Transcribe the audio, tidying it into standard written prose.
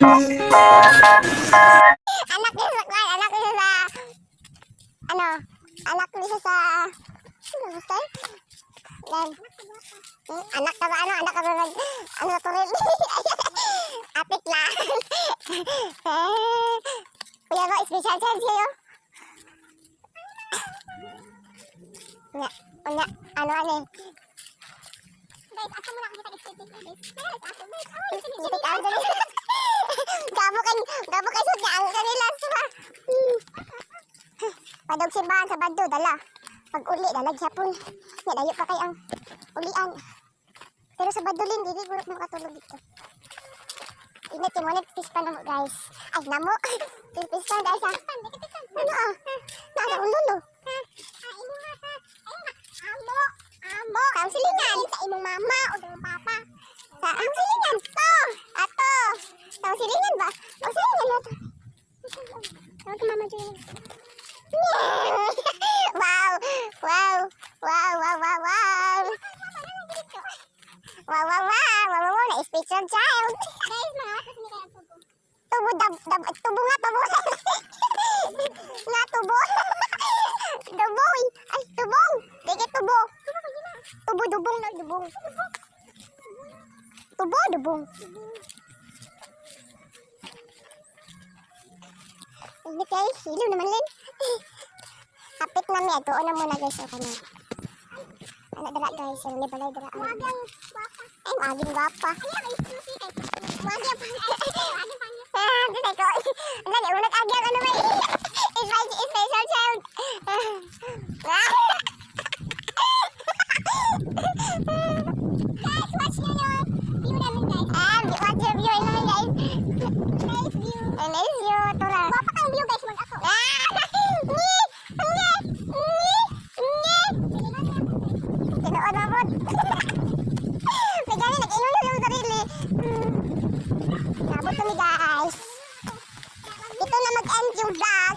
Anak ni sa kwan, anak ni sa ano? Anak ni sa ano gusto? Yan. Anak ka ba ano? Anak ka ba ano to rin? Apit lang. Kuya mo, special chance kayo? Unya, ano ano eh? Guys, asa mo na kita estetik guys. Estetik ang dali. Gabo kay sud nga ang kanila sa. Padog simbahan sa Baddo dala. Pag uli dala gyapon. Ya dayo pa kay ang ulian. Pero sa Baddo lin dili guro makatulog dito. Init mo na fish pa namo guys. Ay namo. Fish pa guys ha. Ano ah? Nara ulo. Ambo, ang silingan sa imong mama o imong papa. Sa ang silingan to. Ato. Ang silingan ba? Ang silingan mo to. Tawag ka mama dyan. Wow. Wow. Wow, wow, wow, wow. Wow, wow, wow. Wow, wow, wow. Na-special child. Guys, malakas ni kaya tubo. Tubo, tubo nga, tubo. Nga, tubo. Duboy. Ay, tubong. Dike, tubo. Tubo, dubong na, dubong. Tubo, dubong. Hindi kayo, hilo naman din. Kapit na mi, doon na muna guys. Okay na. Ano dala guys, yung libalay dala. Wagang guwapa. Ay, waging guwapa. Waging pa. Dito ko. Dali, unang agyang ano may special child. Guys, watch nyo yung view namin guys. Watch your view namin guys. Nice view. Nice view. Ito lang. Guwapa kang view guys, mag ako. Tinood mabot. May gani, nag-inuno yung sarili. Nabot kami guys. Ito na mag-end yung vlog.